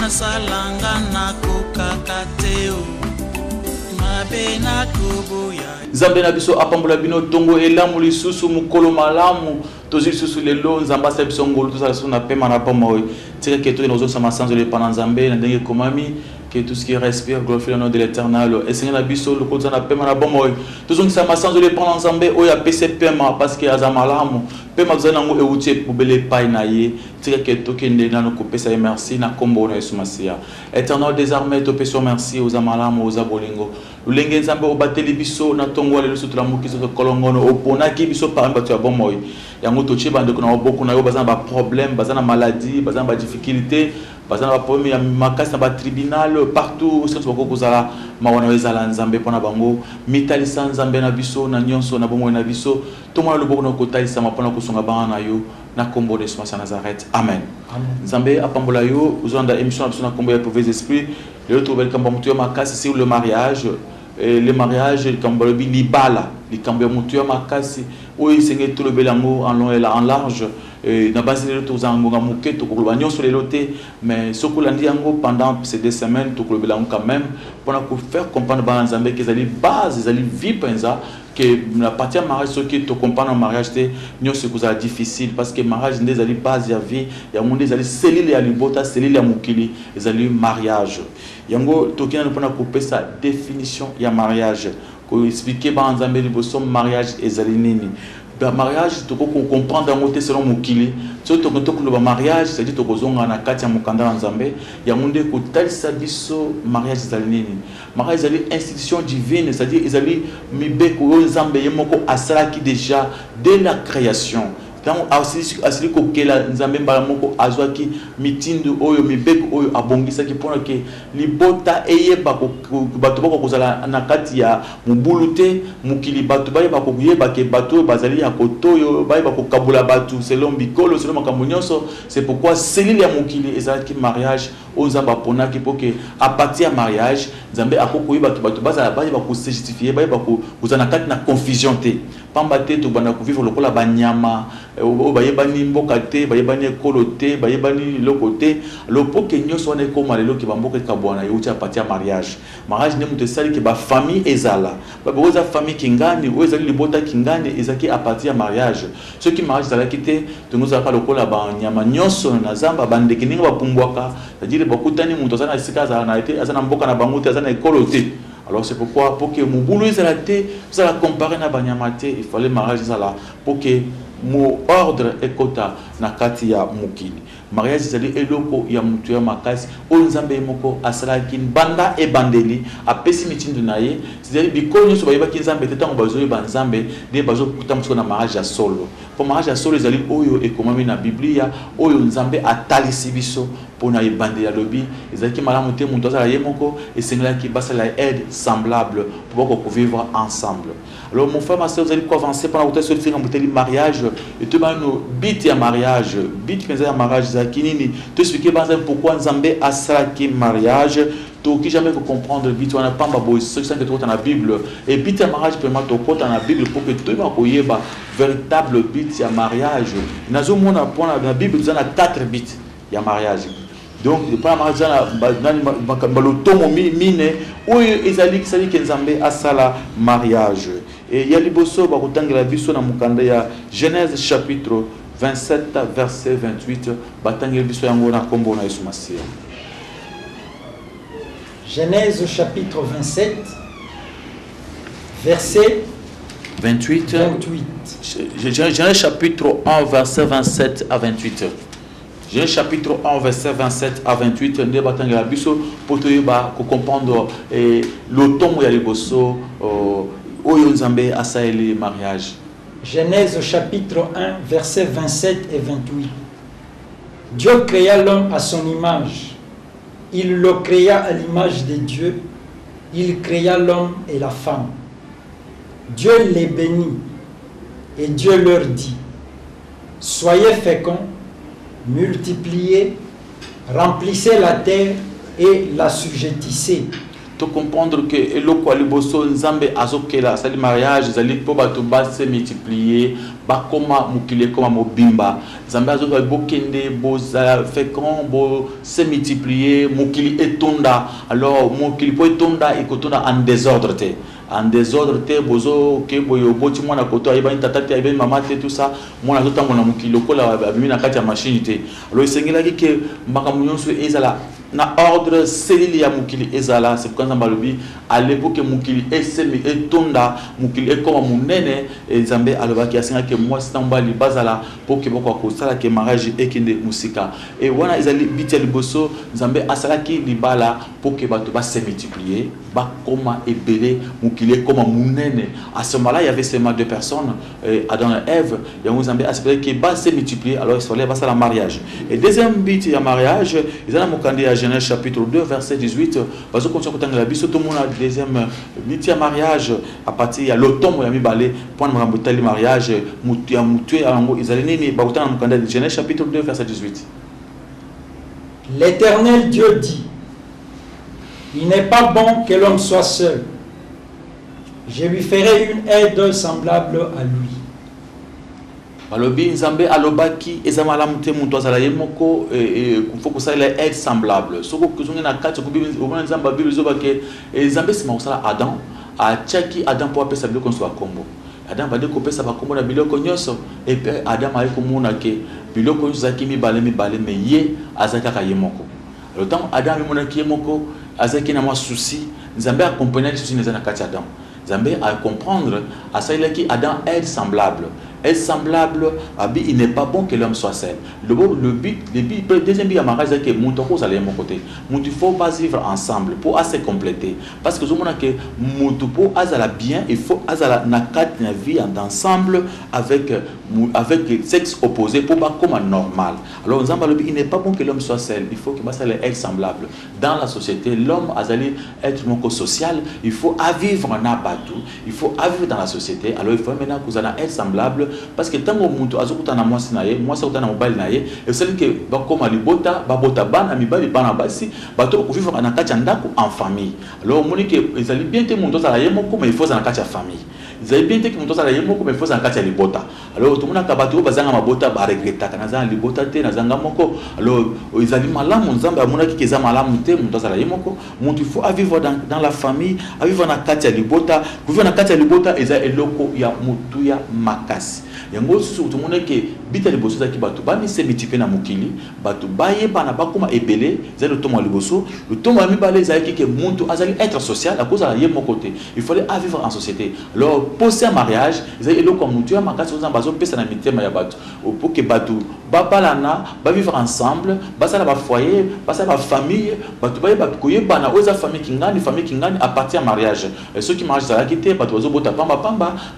salanga na kokakateo mabe na koboya Nzambe na biso apambola bino tongo elamu lisusu mukolo malamu tozi lisusu lelo nzamba sa biso ngolo tozala so na pema na poma oyo tika keto ino zo sama sanzo le pana nzambe na ndenge komami que tout ce qui respire glorifie le nom de l'Éternel. Et Seigneur na biso le koza na pema na bomoy. Tozong sama sanzo le pana nzambe oyo apese pema parce que azamalamu pema zana ngo eutie pobele pai na ye tika keto kende na no kopesa merci na kombo na Yesu Masia. Éternel désormais to peso merci aux amalamu aux abolingo. Lulenge nzambe obateli biso na tongo le soto la mukizo to kolongono opona ki biso par mbatu ya bomoy. Yango to cheba ndeko na oboko na yo bazana ba problème, bazana maladie, bazana ba difficulté, bazana ba problème ya makasi na ba tribunal partout où sont kozala mawana wezala nzambe pona bango mitalisa nzambe na biso na nyonso na bomoy na biso to mona loboko na kotalisa mapona kusonga bana na yo na kombo de Yesu Nazareth. Amen. Nzambe apambola yo uzonda émission na biso na kombo ya mauvais esprit le trouver kamba mutu ya makasi sur le mariage. Le mariage kambalobi libala likambo ya mutu ya makasi oyo senge tout le belango en long et en large na base de tout zango nga muke to ko banyo sur les lotés mais sokolandi yango pendant ces 2 semaines to ko belango quand même pour faire comprendre ba nzambe que zali base zali vie penza que la partie de mariage ce qui te comprendre en mariage c'est nyo ce que difficile parce que mariage ndez zali base ya vie ya monde zali cellule ya libota cellule ya mukili zali mariage yango tokina na pona couper sa définition ya mariage ko expliquer ba nzambe liboso mariage ezali nini. Le mariage, tu peux comprendre en selon Mukili. Tu peux comprendre le mariage, c'est-à-dire que tu as un mukanda en Zambé. Il y a un monde qui tel sabiso mariage zalinini. Mariage est une institution divine, c'est-à-dire ils allaient mibé ko Zambé yemoko asala qui déjà dès la création. Tant asili ko kela Nzambe mbala moko azwaki mitindu oyo mibeko oyo abongisa ki pona ke libota eyeba ko bato bako kozala na kati ya mubulute mukili bato bayeba ko yeba ke bato bazali ya kotoyo bayeba ko kabula bato selon bikolo selon makambo nyonso. C'est pourquoi cellule ya mukili ezalaki mariage ozamba pona ki poke à partir ya mariage Nzambe akoko yeba bato bazala bayeba ko se justifier bayeba ko kozana kati na confusion te pambate to bana ko vivre lokola banyama bayebani mboka te bayebani ekolo te bayebani loko te lopo ke nyonso wana ekoma lelo ke bamboka kabwana yeuti apati ya mariage. Mariage ne mutu esali ke bafamille ezala baboza famille kingani oyo ezali libota kingani ezaki apati ya mariage. Soki mariage ezalaki te tongozalaka lokola banyama nyonso na zamba bandeke ndenge bapumbwaka c'est-à-dire bakutani mutu aza na esika azala na ete aza na mboka na bango te aza na ekolo te. Alors c'est pourquoi pour que mobulu ezala te vous allez comparer na banyama te il fallait mariage ezala pour que mo ordre ekota na kati ya mukili. Mariage ezali eloko ya mutu ya makasi oyo Nzambe moko asalaki banda ebandeli apesi mitindu na ye c'est-à-dire bikolo nyonso bayebaki Nzambe te ntango bazoyeba Nzambe nde bazokuta mosuku na mariage ya solo. Po mariage ya solo ezali oyo ekomami na Biblia oyo Nzambe atalisi biso pona ebandeli ya lobi ezalaki malamu te mutu azala ye moko esengelaki basala aide semblable pour vivre ensemble. Alors mon frère ma soeur vous allez avancer pendant que vous êtes sur le mariage et tout ba no bit ya mariage bit penza ya mariage zakinini te expliquer pourquoi Nzambe asalaki mariage to qui jamais vous comprendre bit wana pamba boy ce que tu as dans la Bible et bit ya mariage vraiment to kota na Bible pour que tout ba koyeba véritable bit ya mariage nazo mona pona na Bible za na 4 bits ya mariage. Donc le premier mariage na balotomo mine oyo ezali kisali ke Nzambe asala mariage. Et il y a liboso ba kotangela biso na mukanda ya Genèse chapitre 27 verset 28 batangela biso yango na kombo na Yesu Masia. Genèse chapitre 27 verset 28. Genèse chapitre 1 verset 27 à 28. Genèse chapitre 1 verset 27 à 28 ne batangela biso pour toyeba ko comprendre l'automne ya liboso oyo Nzambe asaeli mariage. Genèse chapitre 1 verset 27 et 28. Dieu créa l'homme à son image. Il le créa à l'image de Dieu. Il créa l'homme et la femme. Dieu les bénit. Et Dieu leur dit, soyez féconds, multipliez, remplissez la terre et la sujettissez. To comprendre que eloko aliboso nzambe azokela sali mariage zali po bato ba se multiplier ba koma mukile koma mobimba nzambe azoka bokende boza fécond bo se multiplier mukili etonda alors mukili po etonda ekotonda en désordre te en désordre te bozo ke boyo boti mwana koto ayeba tata te ayeba mama te tout ça mwana zotango na mukili lokola abimi na kati ya machine te alors esengela ke makambo nyonso ezala na ordre selili ya mukili ezala c'est pourquoi nzambe à l'époque mukili esemi etonda mukili ekoma munene nzambe alobaki asinga ke mwasi na mbali bazala pour que boko kosala ke mariage ekende musika et wana ezali biti liboso nzambe asalaki libala pour que bato ba se multiplier ba koma ebele mukili ekoma munene. À ce moment-là il y avait seulement deux personnes, Adam et Ève, et nzambe aspectait que ba se multiplier alors il fallait passer la mariage. Et deuxième biti ya mariage ezana mokandi ya Genèse chapitre 2 verset 18 parce que quand on a vu tout le monde deuxième biti ya mariage à partir ya l'automne ya mibale pour le mariage mutu ya mutu alango izali nini ba utana mokandi ya Genèse chapitre 2 verset 18. L'Éternel Dieu dit, il n'est pas bon que l'homme soit seul. Je lui ferai une aide semblable à lui. Balobi nzambe alobaki ezamala mute muntu azala yemoko faut que ça il est semblable soko kuzunga na kati ko bibi obona nzamba bibi zobake nzambe sima kusala Adam a chaki Adam po apesa biloko nso akombo Adam bade ko pesa bakombo na biloko nyoso et puis Adam ayi ko mona ke biloko nso zaki mibale me ye azaka ka yemoko le temps Adam mona ki yemoko azaki na mwa souci nzambe accompagner souci na kati Adam nzambe a comprendre à ça il est qui Adam est semblable. Est semblable, il n'est pas bon que l'homme soit seul. Le deuxième but à mariage, c'est que mon toko allait mon côté. Il faut pas vivre ensemble pour assez compléter. Parce que je me dis que mon toko azala bien, il faut azala nakat na vie ensemble avec sexe opposé pour pas comme normal. Alors il n'est pas bon que l'homme soit seul. Il faut que ça soit semblable. Dans la société, l'homme azali être mon social. Il faut vivre en abatou. Il faut vivre dans la société. Alors il faut maintenant que vous allez être semblable. Parce que tant que muntu azokuta na mwasi na ye mwasi akuta na mobali na ye esali ke bakoma libota babota bana mibali bana basi bato ko vivre na kati ya ndako en famille. Alors moni ke ezali bien te muntu azala ye moko mais il faut na kati ya famille. Ezali bien te ke muntu azala ye moko mais il faut na kati ya libota. Alors tout mona ka bato bazanga mabota ba regreta kana zanga libota te na zanga moko. Alors ezali malamu nzambe amona ki keza malamu te muntu azala ye moko muntu il faut vivre dans la famille vivre na kati ya libota vivre na kati ya libota ezali eloko ya mutu ya makasi. Yango surtout tout monde que bita liboso zaki bato ba mi se multiplier na mokili bato baye bana bakoma ebele zelo tomo liboso le tomo mi balé zaki que muntu azali être social à cause à yé mon côté il fallait vivre en société alors poser un mariage zeli eloko mutu ya makasi ozamba bazo pesa na mitema ya bato pour que bato ba balana ba vivre ensemble ba sala ba foyer ba sala ba famille bato baye bato koyebana oza famille kingani à partir mariage et ceux qui mariage zala kité bato bazo bota pamba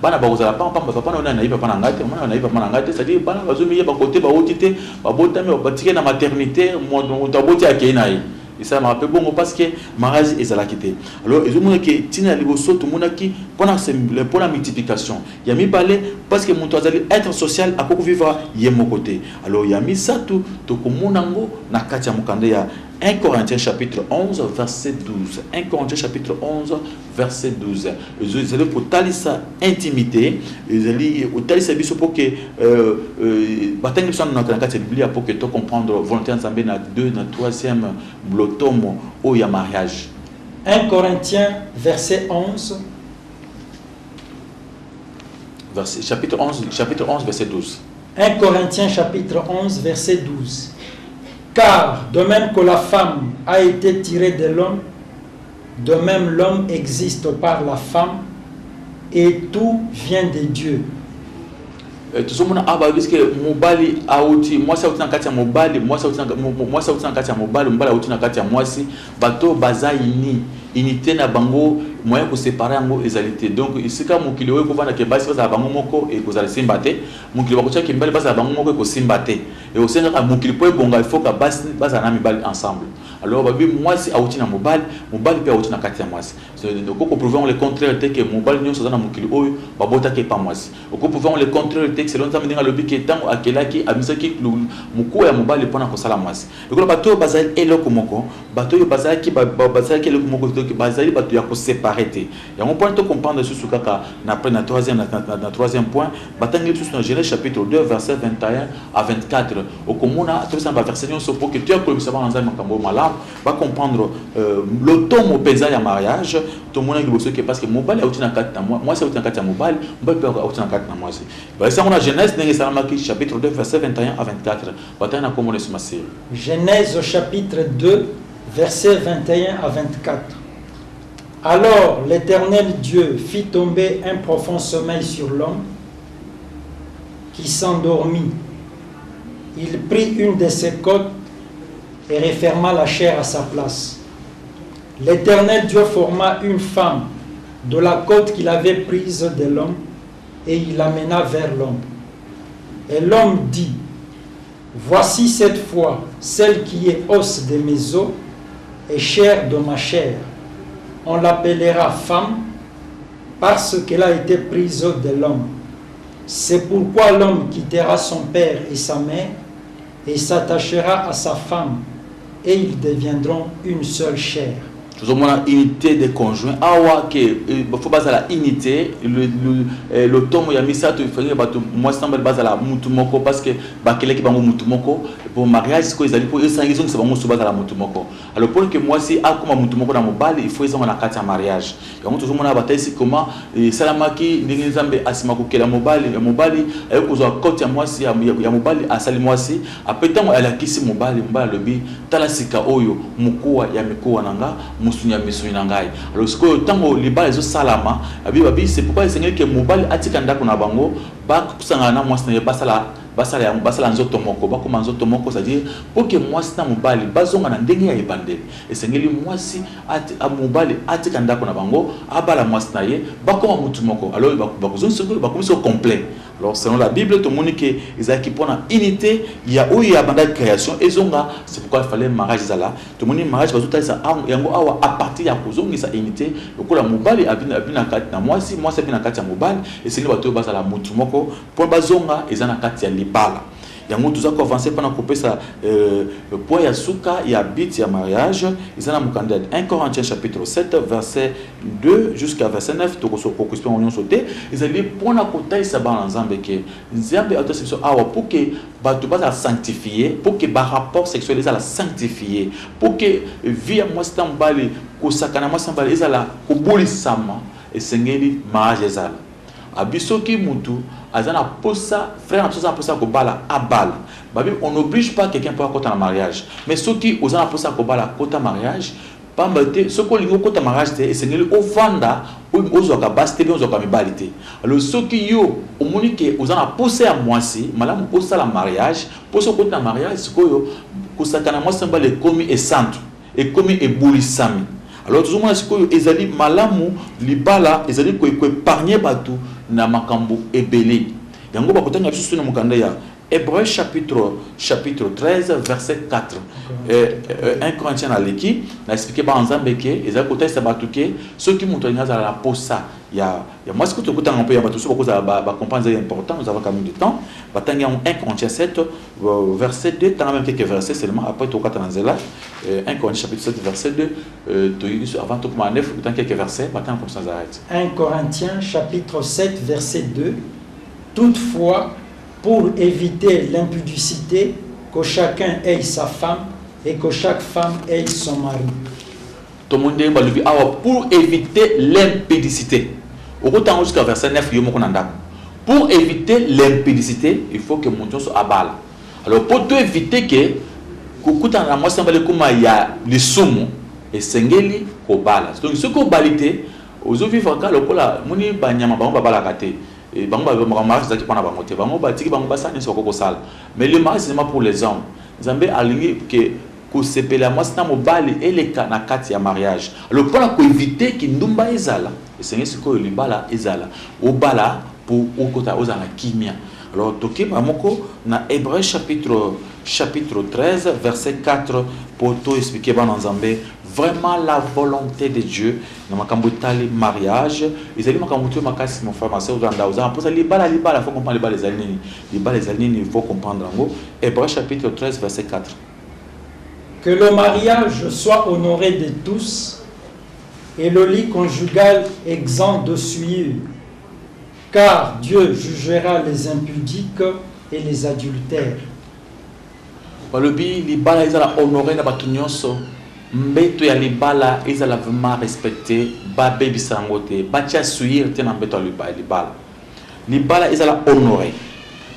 bana ba kozala pamba papa na na papa na ngate mwana na papa na ngate c'est-à-dire bana bazo miye ba côté ba otité ba bota me ba tike na maternité mo taboti akena yi et ça m'a rappelé bon parce que mariage ezala kité alors ils ont que tina liboso tout monde qui pour la multiplication il y a mis balé parce que mon azali être social à beaucoup vivre yemo côté alors il y a mis ça tout komunango na kati ya mukande ya 1 Corinthiens chapitre 11 verset 12. 1 Corinthiens chapitre 11 verset 12. Ils allaient pour talisa intimité, ils allaient pour talisa biso pour que batangi biso na kati ya Biblia pour que to comprendre volonté nzambe na 2 na 3e blotomo o ya mariage. 1 Corinthiens verset 11 chapitre 11 verset 12. 1 Corinthiens chapitre 11 verset 12. Car de même que la femme a été tirée de l'homme, de même l'homme existe par la femme, et tout vient de Dieu. Tout ce monde a dit que mobali auti moi ça utina kati ya mobali moi ça utina kati ya mobali mbala utina kati ya mwasi bato baza unité na bango moyen ko séparer yango ezalité donc isika mokili we ko vanda ke basi baza bango moko e ko za simbate mokili ba ko tia ke mbali baza bango moko ko simbate et au sein mokili po ebonga il faut que basi baza na mibali ensemble alors babi mwasi auti na mobali pe auti na kati ya mwasi donc on pouvons le contraire te que mobali nyonso na mokili oyo babota ke pa mwasi on pouvons le contraire te que selon nzambe ndinga lobi ke tango akelaki abisaki muko ya mobali pona ko sala mwasi donc bato bazali eloko moko bato yo bazali eloko moko to bazali bato ya ko séparer te ya on point to comprendre sous kaka na après na troisième point batangi sous dans Genèse chapitre 2 verset 21 à 24 au komona to ça va verset nyonso pour que tu as ko savoir nzambe makambo malamu va comprendre le tomo pesa ya mariage tout le monde qui parce que mobali auti na kati na moi c'est auti na kati ya mobali peut auti na kati na moi c'est ça on a Genèse ndenge salamaki chapitre 2 verset 21 à 24 batana komona sur ma série Genèse au chapitre 2 verset 21 à 24. Alors l'Éternel Dieu fit tomber un profond sommeil sur l'homme qui s'endormit. Il prit une de ses côtes et referma la chair à sa place. L'Éternel Dieu forma une femme de la côte qu'il avait prise de l'homme et il l'amena vers l'homme. Et l'homme dit, voici cette fois celle qui est os de mes os et chair de ma chair. On l'appellera femme parce qu'elle a été prise de l'homme. C'est pourquoi l'homme quittera son père et sa mère et s'attachera à sa femme et ils deviendront une seule chair. Nous avons une unité des conjoints. Awa que faut baser la unité le tomo ya misato ifanye bato moi semble baser la mutumoko parce que bakele ki bango mutumoko pour mariage ko ezali pour esangizo que bango so baser la mutumoko. Alors pour que moi si akoma mutumoko na mobali il faut ezanga na kati ya mariage. Ya mutu zomona bataisi comment salamaki ndingi nzambe asimako kela mobali ayokozwa côté ya moi si ya mobali asali moi si apetango alakisi mobali lobi tala sika oyo mukuwa ya mikuwa nanga musunya ngai alors ce que tango libala ezo salama babi c'est pourquoi il que mobali atika ndako na bango ba kusanga na mwasi na basala nzoto moko bakoma nzoto moko c'est-à-dire pour que mwasi na mobali bazonga na ndenge ya ebandeli esengeli mwasi mobali atika ndako na bango abala mwasi na ye bakoma mutu moko alors bakozonga bakomiso complet. Alors selon la Bible tout le monde que ezaki pona unité il y a où il y a banda création ezonga c'est pourquoi il fallait mariage zala tout le monde mariage bazuta ça yango awa à partir ya kozonga sa unité lokola mobali abina kati na mwasi abina kati ya mobali esengeli bato bazala mutu moko pour bazonga ezana kati ya libala. Yango tout ça qu'on avancer pendant couper ça pour ya suka ya bit ya mariage ezana mukanda 1 Corinthiens chapitre 7 verset 2 jusqu'à verset 9 to ko ko on sauter ezali pona kota sa ba nzambe ke nzambe autosexuel awa pour que bato baza sanctifier pour que ba rapport sexuel ezala sanctifier pour que vie moi stambali ko sakana moi stambali ezala ko bolisama esengeli mariage ezala abisoki mutu azana posa frère na posa ko bala abala babi on n'oblige pas quelqu'un pour côté en mariage mais ceux qui osana posa ko bala côté mariage pambate ceux qui lingo côté mariage te esengeli ovanda ozo ka baste bien ozo ka mibalite alors ceux qui yo omonike osana posa ya mwasi malamu posa la mariage posa côté en mariage koyo kusakana mwasi mbale komi et centre et komi et bulisami alors tout le monde sikoyo ezali malamu libala ezali ko épargner batou na makambo ebele yango bakotanga biso na mukanda ya Hébreux chapitre 13 verset 4 1 Corinthiens aleki na expliquer ba nzambe ke ezali kotesa batuke ceux qui montent ngaza la posa ya moi ce que tu kotanga peu ya batu so ba comprendre c'est important nous avons quand même du temps batanga 1 Corinthiens 7 verset 2 tant même quelques versets seulement après to katana zela 1 Corinthiens chapitre 7 verset 2 avant tout comme 9 tant quelques versets batanga comme ça arrête 1 Corinthiens chapitre 7 verset 2 toutefois pour éviter l'impudicité que chacun ait sa femme et que chaque femme ait son mari. Tout le monde dit pour éviter l'impudicité. Autant jusqu'à verset 9 pour éviter l'impudicité, il faut que mon Dieu soit abala. Alors pour tout éviter que kukuta na moi semble comme il y a les soumons et sengeli ko bala. Donc ce ko balité aux vivants quand le kola moni banyama ba bala kate. Et bango ba mariage zaki pona bango te bango ba tiki bango ba sani soko ko sala mais le mariage c'est pour les hommes nzambe alingi que ko sepela mwasi na mobali eleka na kati ya mariage alors pour ko éviter ki ndumba ezala esengi siko libala ezala obala pour okota ozana kimia alors toke ba moko na Hébreux chapitre chapitre 13 verset 4 pour tout expliquer dans Nzambé vraiment la volonté de Dieu dans le mariage. Ils allaient makasi mon frère ma sœur dans pour ça les balles faut comprendre les années il faut comprendre en gros. Hébreux chapitre 13 verset 4. Que le mariage soit honoré de tous et le lit conjugal exempt de souillure, car Dieu jugera les impudiques et les adultères. Balobi libala izala honoré na batunyonso mbeto ya libala izala vraiment respecté ba baby sangote ba tia suir te na mbeto ya libala izala honoré.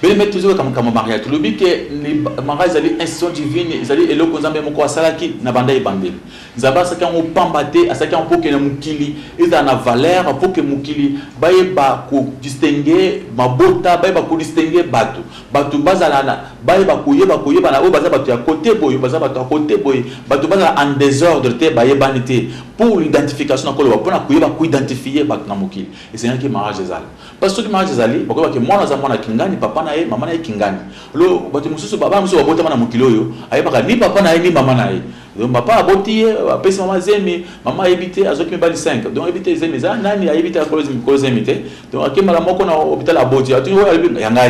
Mais mettre toujours comme mariage. Le but que mariage est institution divine, ils allaient et le conzambe mon quoi salaki na banda ibandel. Zaba ça quand on pambate, à ça quand on peut que na mukili, ils en a valeur pour que mukili baye ba ko distinguer mabota baye ba ko distinguer batu bazalana baye ba koye bana o baza batu ya côté boy baza batu à côté boy batu baza en désordre te baye banité pour l'identification na kolo pour na koye ba ko identifier batu na mukili. Et c'est un qui mariage ezal. Parce que mariage ezali, bakwa que moi na mwana kingani papa na mama na kingani lo batu mususu baba mususu babota mana mukilo yo ayebaka ni papa na ni mama na donc papa aboti apesi mama zemi mama ebité azoki mibali 5 donc ebité zemi za nani ayebité akolo zemi te donc akemala moko na hôpital aboti atu yanga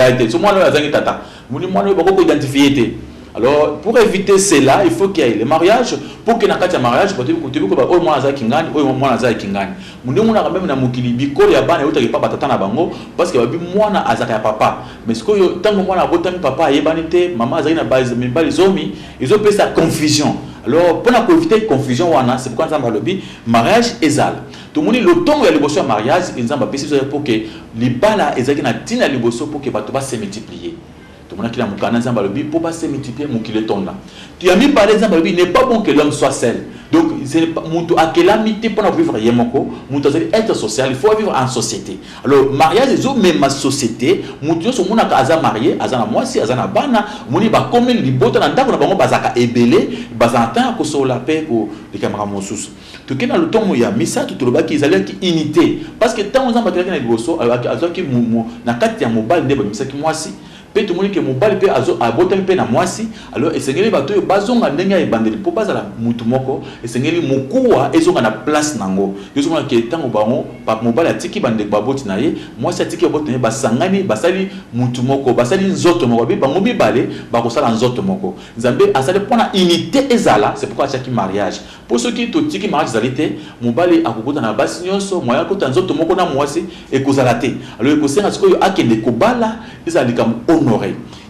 ete so mwana azangi tata muni mwana bako identifier te. Alors, pour éviter cela, il faut qu'il y ait le mariage. Pour qu'il y ait un mariage, il faut que tu aies un mariage kingani, un mariage kingani. Nous avons même na mukili bikolo ya bana yote papa tata na bango parce que babi mwana azaka papa. Mais ce que tant que mwana botami papa yebanite, maman azaki na base mibali zomi, ils ont fait sa confusion. Alors, pour éviter la confusion, c'est pourquoi nous avons le mariage ezal. Tout le monde le temps où il y a le mariage, ils ont fait pour que les balas ezaki na tina le pour que bato va se multiplier. Tout le monde qui a mon Zambalobi pour pas se multiplier mon kiloton là. Tu as mis par exemple, il n'est pas bon que l'homme soit seul. Donc, c'est mon à quelle amitié pour vivre yemoko, mon être social, il faut vivre en société. Alors, mariage c'est même ma société, mon Dieu son mon a marié, azana moi si azana bana, mon ba comme les bottes dans d'accord bango bazaka ebelé, bazanta ko so la paix pour les camarades mon sous. Tout que dans le temps où il y a mis ça tout le bas qui allaient qui unité parce que tant on a battu na liboso, azaki mo na kati ya mobile ndeba misaki moi si tout le monde qui est mobile peut aboter pe na mwasi alors esengeli bato yo bazonga ndenge ya ebandeli po bazala mutu moko esengeli mokuwa ezonga na place nango yozo mona ke tango bango pa mobile atiki bande baboti na ye mwasi atiki baboti na ye basangani basali mutu moko basali nzoto moko bi bango bibale bakosala nzoto moko nzambe asali pona unité ezala c'est pourquoi chaque mariage pour ceux qui totiki mariage zalité mobile akokota na basi nyonso moya kota nzoto moko na mwasi ekozala te alors ekosenga sikoyo akende kobala ezalika honoré.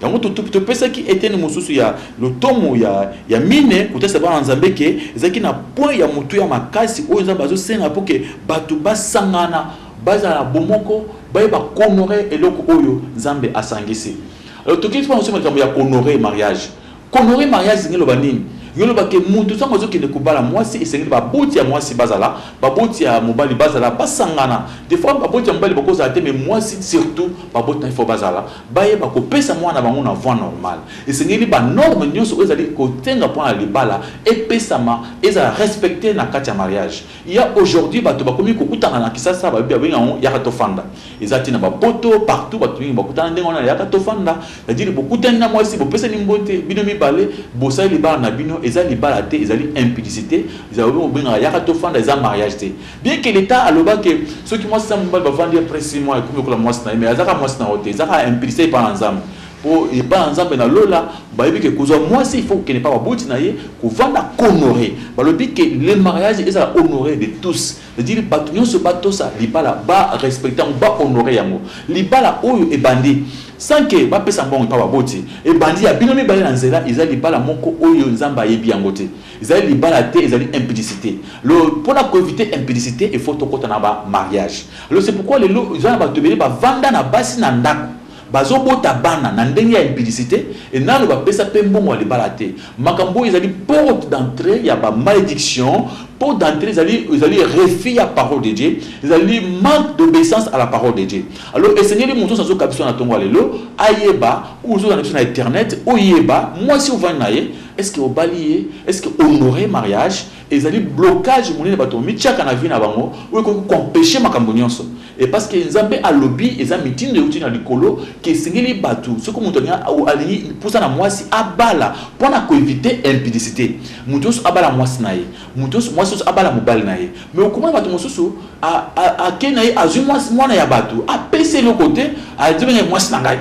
Il y a tout personne qui était le mususu ya le tomo ya mine côté ça va en Zambéke ezaki na point ya mutu ya makasi oza bazo senga pour que batu basangana bazala bomoko baye ba honorer eloko oyo Nzambe asangisi. Alors tout qui se passe comme ya honorer mariage. Honorer mariage ngelo banini yolo bake mutu sango zo kende kubala mwasi esengeli ba boti ya mwasi bazala ba boti ya mobali bazala basangana des fois ba boti ya mobali bakoza ate mais mwasi surtout ba boti il faut bazala baye ba ko pesa mwana bango na voie normale esengeli ba norme nyonso ezali ko tenga point ali bala et pesa ma eza respecter na kati ya mariage. Il y a aujourd'hui ba to ba komi ko kutana na kisasa ba bia benga ya ka tofanda ezati na ba poto partout ba to ba kutana ndengo na ya ka tofanda c'est-à-dire beaucoup tena mwasi bo pesa ni mbote bino mi balé bo sa li ba na bino ezali balate ezali impudicité ezali obinga ya katofanda ezali mariage te bien que l'état aloba que ceux qui moi ça mbal ba vendre après 6 mois comme ko la moi na mais azaka moi na hotel azaka impudicité par ensemble pour et pas ensemble na lola ba yebi que kuzo moi si il faut que ne pas boti na ye ko vanda honorer ba le dit que le mariage ezala honorer de tous c'est-à-dire batu nyonso bato sa libala ba respecter ba honorer yango libala oyo e bandi sans que ba pesa mbongo pa baboti e bandi ya binomi bali na nzela ezali libala moko oyo nzamba yebi yango te ezali libala te ezali impudicité le pour la éviter impudicité il faut to kota na ba mariage alors c'est pourquoi les lo za ba tobeli ba vanda na basi na ndako bazo bota bana na ndenge ya impudicité et nalo ba pesa pe mbongo ya libala te makambo ezali porte d'entrée ya ba malédiction pour d'entrer, ils allaient refier la parole de Dieu, ils allaient manque d'obéissance à la parole de Dieu. Alors, le Seigneur, les moutons, sans aucun caption à ton walelo, aïeba, ou sur Internet, ou yeba, moi si vous venez, est-ce que vous balayez, est-ce que vous honorez mariage, et ils allaient blocage, mon nez, bateau, mi tchaka na vie na bango, ou qu'on pêche ma cambonionso. Et parce que les ambés à lobby, ils ont meeting de routine à l'écolo, qui singeli batou, ce que mon tonnerre ou aligné, pour ça, moi si abala, pour éviter impudicité. Moutos abala moi si naïe, moutos moi sus abala mobile naïe. Mais au comment batou mon sousou, à kenaï, à zu moi naïe batou, à PC le côté, à dire moi si nangaï,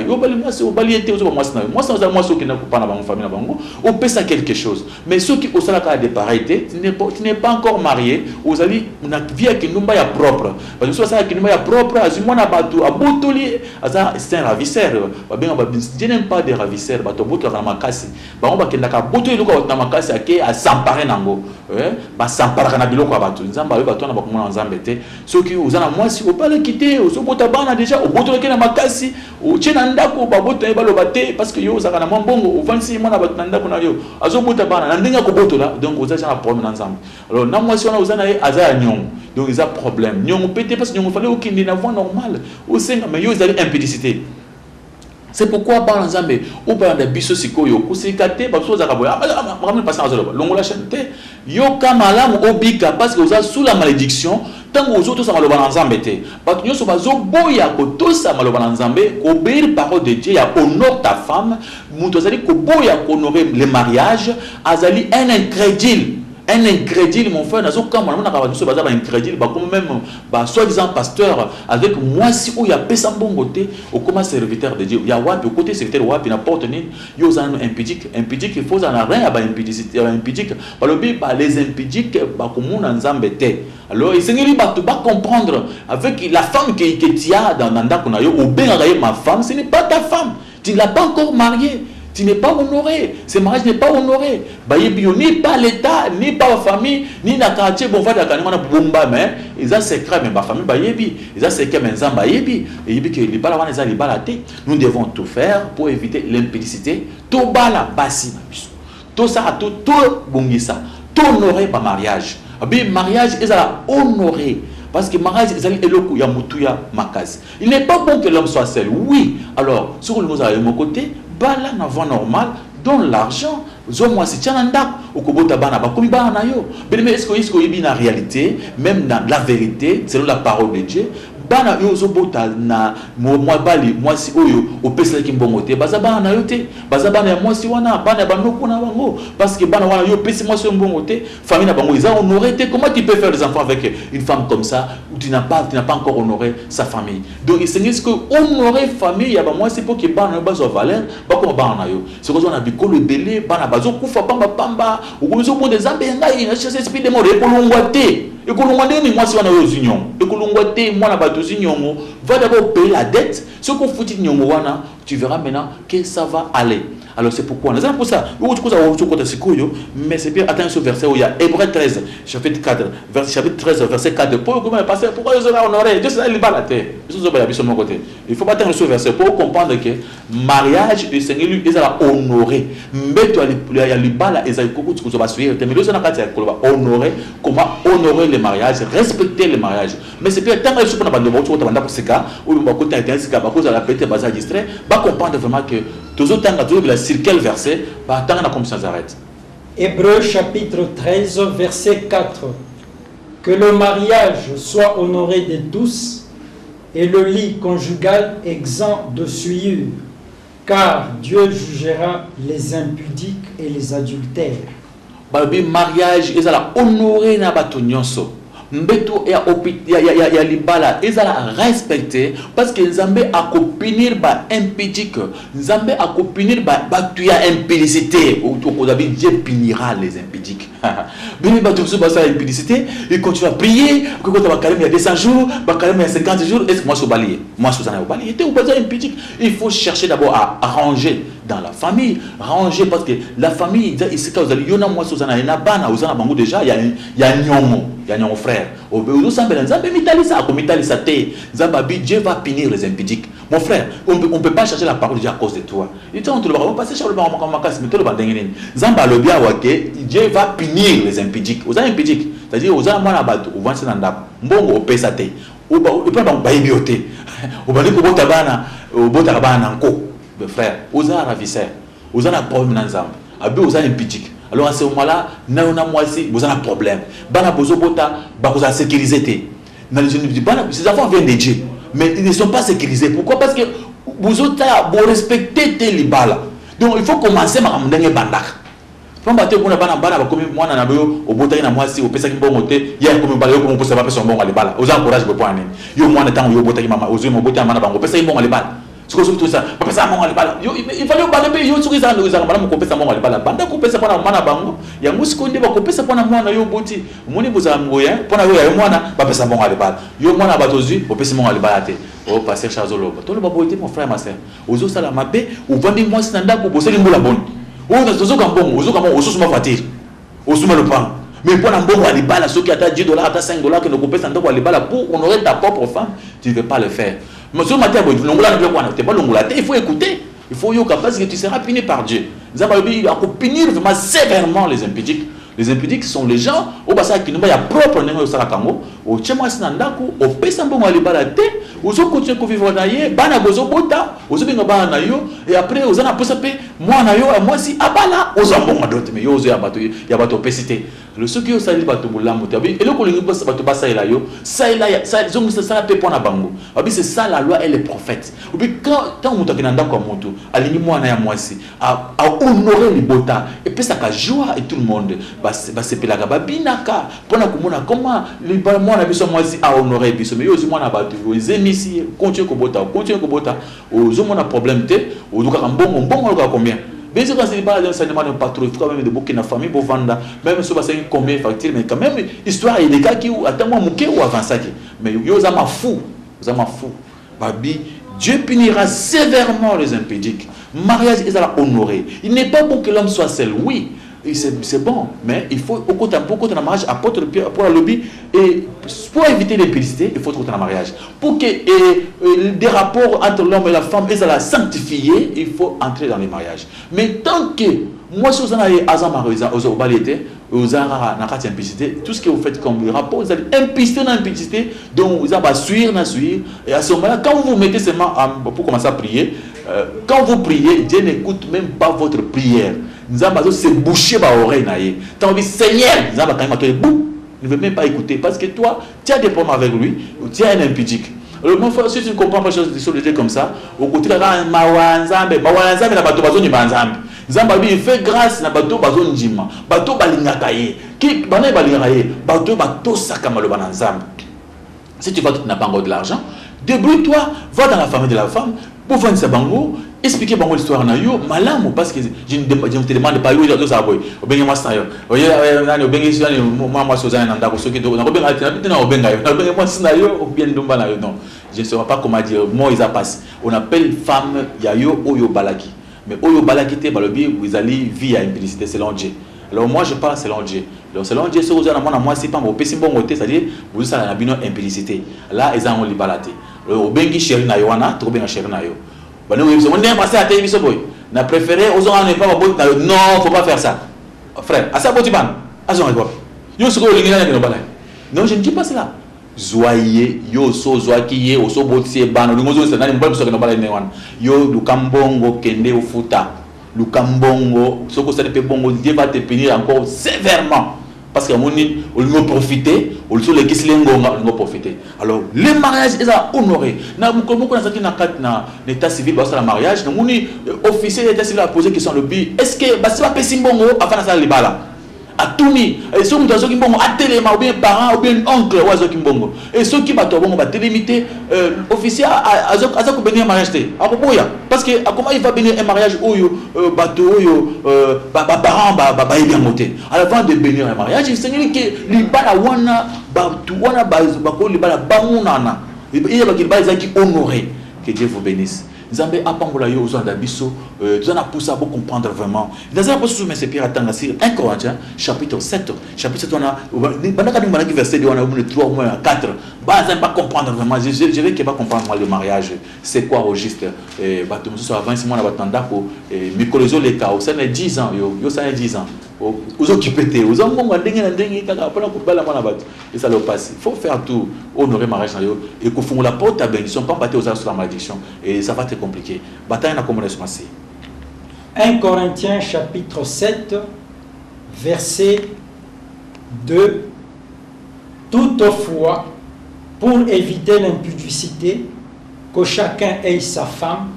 yo bali moi si au bali était au moi si naïe, moi si moi si qui n'a pas dans famille na bango, au pesa quelque chose. Mais ceux qui au salaka de pareilité, tu n'es pas encore marié, vous allez na vie qui nous ya propre. Parce que ça qui nous ya propre, azimona batou, à botoli, c'est un ravisseur. Je n'aime pas des ravisseurs, bato boto na makasi. Ba on ba kenda ka botoli loko na makasi ake a s'emparer nango. Ba s'emparer na biloko bato. Nzamba yo bato na ba komona nzambe te. Ceux qui uzana moi si au pas le quitter, au so bota bana déjà au botoli na makasi, au tchena ndako ba boto e balo baté parce que yo zaka na mbongo, au 26 mois na bato na ndako na yo. Azo bota bana na ndinga ko botola, donc vous avez un problème dans nzambe. Alors na moi si on a uzana e aza nyong. Donc ils ont problème. Nyong pété parce que nyong fallait aucune na voie normale. Au sein mais yo ils avaient impudicité. C'est pourquoi par exemple au par des biso sikoyo kusikate ba soza kaboya ramène passer à zolo longola chanté yo kamala obika parce que vous êtes sous la malédiction tant que vous autres ça maloba nzambe te parce que yo so bazo boya ko to ça maloba nzambe ko obéir parole de Dieu ya honore ta femme muto zali ko boya ko honorer le mariage azali un incrédule. Un incrédule, mon frère, comme on a un incrédule, comme même soi-disant pasteur, avec moi, si il y a personne bon côté, ou comme serviteur de Dieu, il y a wapi, au côté serviteur, wapi, n'importe ni, il y a un impudique, il faut en rien à impudicité, impudique, les impudiques, comme on a embêté. Alors, il s'est pas comprendre avec la femme qui tu as dans Nanda, ou bien ma femme, ce n'est pas ta femme, tu ne l'as pas encore mariée. Tu n'es pas honoré, ce mariage n'est pas honoré. Ni pas l'État, ni pas la famille, ni la quartier, bon, va d'accord, bomba, mais ils ont secret, mais ma famille, ils ont secret, mais ils ont bayebi, et ils que les balawans, ils ont les balatés. Nous devons tout faire pour éviter l'impudicité. Tout bala, bassi, tout ça, tout bongisa, tout honoré par mariage. Mariage, ils ont honoré. Parce que mariage, ils ont éloquent, il y a mutuya makas. Il n'est pas bon que l'homme soit seul. Oui, alors, sur le nous à mon côté, bala na voie normale, donne l'argent. Moi, si tu as un dak, ou que tu as un yo. Mais est-ce qu'il y a une réalité, même dans la vérité, selon la parole de Dieu? Bana yo zobota na moi bali moi si oyo o pesa ki mbongote bazabana na yote bazabana moi si wana bana banoko na bango parce que bana wana yo pesa moi si mbongote famille na bango ils ont honoré. Comment tu peux faire des enfants avec une femme comme ça où tu n'as pas encore honoré sa famille? Donc il s'agit que honorer famille ya ba moi c'est pour que bana bazo valeur ba ko bana yo c'est que on a biko le belé bana bazo kufa pamba ou ko zo des zambe ngai na chercher esprit de mort et kolongwate et kolongwate ni moi si wana yo zunion et kolongwate moi na bato zinyongo va d'abord payer la dette. Ce qu'on fout nyongo wana tu verras maintenant que ça va aller. Alors c'est pourquoi c'est pour ça mais c'est bien atteindre ce verset où il y a Hébreux 13 chapitre 4 verset 4 pour comment passer pourquoi ils ont honoré Dieu c'est libre la terre il faut pas atteindre ce verset pour comprendre que mariage du Seigneur lui ils ont honoré mais toi il y a libre la ils ont beaucoup de va suivre mais les gens quand honorer comment honorer le mariage respecter le mariage mais c'est bien tant que je suis pas dans le monde pour ce cas où on va côté internet c'est parce que ça répéter bas distrait va comprendre vraiment que tous autant sur quel verset bah tant comme ça s'arrête. Hébreux chapitre 13 verset 4. Que le mariage soit honoré de tous et le lit conjugal exempt de souillure, car Dieu jugera les impudiques et les adultères. Babi mariage ils allent honorer na bato nyonso. Mbeto ya libala ezala respecter parce que Nzambe a punir ba impudique Nzambe a punir ba tu ya impudicité ou Dieu punira les impudiques bini ba tout ça impudicité et quand tu vas prier que quand tu vas calmer il y a 200 jours ba calmer il y a 50 jours est-ce que moi je suis balayer moi je suis balayer tu pas impudique il faut chercher d'abord à arranger dans la famille ranger parce que la famille ici quand vous allez yona moi sozana ina bana uzana bango déjà il y a nyongo frère au beau Nzambe Nzambe mitalisa ko mitalisa te Nzambe Dieu va punir les impudiques Mon frère, on ne peut pas chercher la parole de Dieu à cause de toi. Il dit, on te le va passer sur le bar, mais tu le vas dengue. Zamba le bien, Dieu va punir les impudiques. Aux impudiques, c'est-à-dire aux gens, moi, au vent, c'est un dab. Mbongo, au pesate. Au baïbioté. Au baniko, au tabana, au botabana, encore. Mes frères, aux gens ravisseurs, aux gens à problème dans Zamba. Abé aux gens impudiques. Alors à ce moment-là, nous avons un problème. Bana bozo bota, bakoza sécurité. Ces enfants viennent de Dieu, mais ils ne sont pas sécurisés. Pourquoi? Parce que vous respectez tes libala. Donc il faut commencer à me donner bandak. Quand vous avez un bana, comme moi, on a au botaï na moi si au pesa qui bon côté, il y a comme balio comme pour savoir personne bon à libala. Aux encourage le point. Yo moi na temps yo botaï mama, aux yeux mon botaï mana bango, pesa bon à libala. Ce que tout ça, pesa bon à libala. Il fallait balaber yo sur les ans, nous allons mon pesa bon à libala. Banda ko pesa pana mana bango, ya musikonde ba ko pesa pana mwana yo boti. Moni boza ngoya, pana yo ya mwana ba pesa bon à libala. Yo mwana batozu, au pesa bon à libala te. Oh passer Chazolo. Toi le babo était mon frère ma sœur. Aux sala mabe, ou vendre moi sinanda ko bosser mbola bonne. Oh nous sommes bon, nous sommes au sous ma voiture. Au sous le pain. Mais pour un bon à libala, ceux qui attendent 10 $, à 5 $, que nous coupons sans à libala pour honorer ta propre femme, tu ne veux pas le faire. Mais ce matin, il faut écouter. Il faut y parce que tu seras puni par Dieu. Nous avons punir vraiment sévèrement les impudiques. Les impudiques sont les gens au bassin qui nous voient propre au Sarakango, au Tchema Sinandaku, au Pessambo Alibalate, aux autres continuent à vivre naïe, Banagozo Bota, aux autres Banayo, et après aux Anna Posapé, moi Nayo, et moi si Abala, aux Ambon d'autres, mais aux Yabato, Yabato Pesité. Le ce qui est au Sali Batoboula Moutabi, et le collègue Bato Bassa et Layo, ça et là, ça, ils ont ça paix pour la bango. C'est ça la loi et les prophètes. Ou bien quand on t'a dit comme Moto, aligne-moi Naya moi si, à honorer les Bota, et puis ça a joie et tout le monde. C'est la binaka pour la comment les moi na biso moi à honorer biso mais aussi moi na batu les émissi continue ko bota aux hommes on a problème té au duka mbongo combien bien sûr c'est pas l'enseignement de pas trop il faut quand même de beaucoup na famille pour vendre même si c'est combien facture mais quand même histoire il des cas qui attends moi muke ou avancer mais yo za ma fou babi Dieu punira sévèrement les impudiques. Mariage est à honorer. Il n'est pas bon que l'homme soit seul, oui. C'est bon, mais il faut au côté de la mariage apporter le pied pour la lobby et pour éviter l'impudicité, il faut trouver un mariage. Pour que des rapports entre l'homme et la femme et à la sanctifier, il faut entrer dans les mariages. Mais tant que moi si vous en avez aux baliétés, aux arts impudicité, tout ce que vous faites comme rapport, vous allez impudicité dans l'impudicité, donc vous allez suivre, et à ce moment-là, quand vous vous mettez seulement pour commencer à prier, quand vous priez, Dieu n'écoute même pas votre prière. Nous avons se boucher par oreille. Tu as envie, Seigneur, nous avons quand même il ne veut même pas écouter parce que toi, tu as des problèmes avec lui, tu as un impudique. Alors, mon frère, si tu ne comprends pas des choses comme ça, au côté de la Mawanzambe, la bateau bazo ni Manzambe. Zambabi, il fait grâce na bateau bazo njima, bateau balingakaye, qui bané balingakaye, bateau sakamalo bananzambe. Si tu vois que tu n'as pas encore de l'argent, débrouille-toi, va dans la famille de la femme, pour vendre sa bango, expliquer bango l'histoire na yo, malam parce que je ne te demande pas yo de ça boy. Obenga masta yo. Oye nani obenga sio nani mama sozana na ndako soki do na obenga na obenga yo. Na obenga masta yo ou bien ndumba na yo non. Je ne sais pas comment dire moi ils a passé. On appelle femme yayo oyo balaki. Mais oyo balaki te balobi vous allez vie à implicité selon Dieu. Alors moi je parle selon Dieu. Donc selon Dieu ce que vous avez moi c'est pas mon pesi bongo te c'est-à-dire vous ça na bino implicité. Là ils ont libalaté. Obengi chéri na yo wana, to benga chéri na yo. Bah nous on est passé à télévision boy. Na préféré aux gens ne pas boy non, faut pas faire ça. Frère, à ça botiban. À son époque. Yo ce que lingi na no balai. Non, je ne dis pas cela. Zoyer, yo so zoakiye, o so botier ban, ngozo c'est na mbalo so que no balai ne wana. Yo lukambongo kende ufuta. Lukambongo, ce que ça ne peut bongo Dieu va te punir encore sévèrement. Parce que on va profiter, on va profiter. Alors, le mariage est à honorer. Dans l'état civil, dans le mariage, l'officier de l'état civil a posé question le but. Est-ce que c'est pas possible avant de faire les balles? À tout mis, et ceux qui sont à téléma, ou bien parents, ou bien oncle, ou à ceux qui sont et ceux qui sont télémité, officier à ceux qui sont bénir un mariage. Parce que comment il va bénir un mariage où bateau, parents, bien monté. Avant de bénir un mariage, il s'agit que les balles wana, wana, les balles bamunana, il y a qui honoré. Que Dieu vous bénisse. Nzambe apambola yo ozanda biso tu na poussa pour comprendre vraiment. Dans un poste mais c'est Pierre atanga sur 1 Corinthiens chapitre 7 on a pendant que verset on a 3 ou 4 bah ça pas comprendre vraiment je vais pas comprendre le mariage c'est quoi au juste bato muso avant si moi na batanda ko mikolozo le cas ça 10 ans yo ça 10 ans aux occupés aux hommes et ça le passe. Il faut faire tout, honorer mariage et qu'au fond la porte à bénédiction, pas battre aux arts sur la malédiction et ça va être compliqué. Bataille n'a comment se passer. 1 Corinthiens chapitre 7 verset 2. Toutefois, pour éviter l'impudicité, que chacun ait sa femme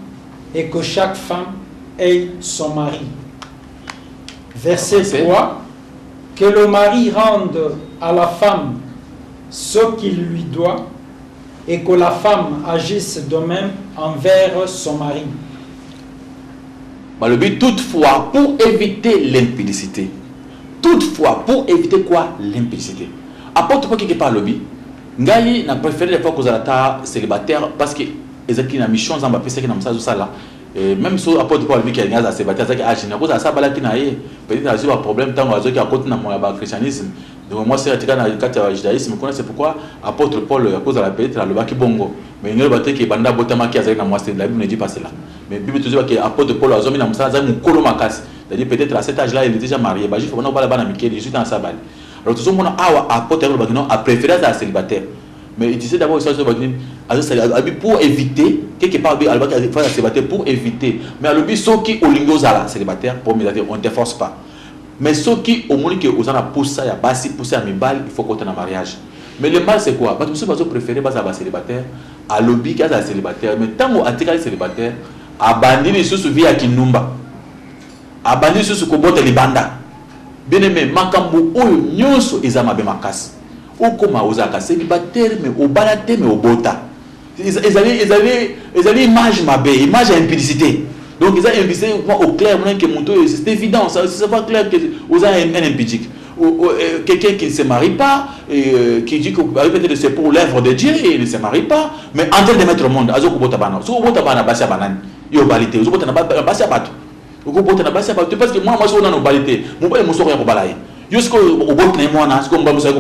et que chaque femme ait son mari. Verset 3, que le mari rende à la femme ce qu'il lui doit et que la femme agisse de même envers son mari. Le but, toutefois, pour éviter l'impudicité. Toutefois, pour éviter quoi? L'impudicité. Apporte pas quelque part le but. Ngai n'a préféré les fois que vous êtes célibataire parce que les gens qui ont mission, ils ont fait ça là. Même si apporte pas le but qui est à célibataire, c'est que ça balaki na ye. Peut-être qu'il y a un problème tant que qui a continué dans le christianisme. Donc moi c'est dans le judaïsme, c'est pourquoi apôtre Paul à cause de la peut-être le baki bongo. Mais il y a battre qui banda botama qui a avec moi c'est la Bible ne dit pas cela. Mais Bible te dit que apôtre Paul a zomi na musa za mu kolo makasi. C'est-à-dire peut-être à cet âge-là il est déjà marié. Bah il faut pas bana miki 18 ans ça bali. Alors tout le monde a apôtre le baki non a préféré ça célibataire. Mais il disait d'abord ça pour éviter quelque part célibataire pour éviter. Mais à l'objet ceux qui au lingo zala célibataire pour me dire on ne te force pas. Mais ceux qui au moins que aux en a poussé à bassi poussé à mibal il faut qu'on ait un mariage. Mais le mal c'est quoi? Parce que ceux qui préfèrent bas à célibataire à l'objet qu'à célibataire mais tant qu'on attirer célibataire abandonner les sous vie à kinumba abandonner sous kobota libanda bien aimé makambo oyo nyonso ezama be makasi. Ou comme aux célibataires mais au balaté mais au bota ils avaient image ma belle image à impudicité donc ils ont invité au clair que mon c'est évident c'est pas clair que vous avez un impudique quelqu'un qui ne se marie pas et qui dit que peut-être c'est pour l'œuvre de Dieu et il ne se marie pas mais en train de mettre au monde azoko botabana so botabana basi banane yo balité azoko botabana basi bato azoko botabana basi bato parce que moi je suis dans balité mon père mo so ko balaye jusqu'au bout de moi, ce qu'on va vous dire,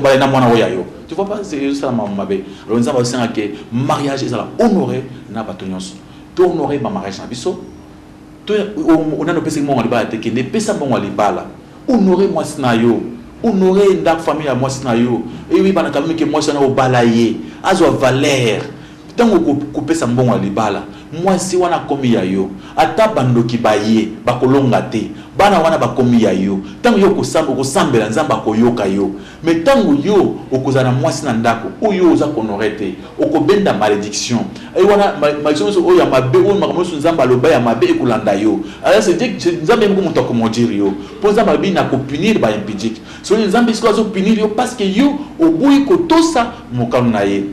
tu vois pas, c'est ça ma belle. Alors nous avons aussi un mariage, ils ont honoré na batonios, tu honorer ma mariage na biso, tu on a nos petits mots en libala, qui ne pèse pas en libala, honorer moi sinayo, honorer la famille à moi sinayo, et oui pendant que moi sinayo balayer, azo valeur. Tant que couper sa bon à libala moi si wana komi ya yo ata bando kibaye bakolonga te bana wana bakomi ya yo tant yo kosambela nzamba koyoka yo mais tant yo okozana mwasi na ndako oyo oza konorete okobenda malédiction et wana malédiction oyo ya mabe oyo makambo nzamba loba ya mabe ekulanda yo alors c'est dire nzamba ngo muto ko modire yo pour nzamba bina ko punir ba impidique so nzamba isko azo punir yo parce que yo oboyi ko tosa mokano na ye.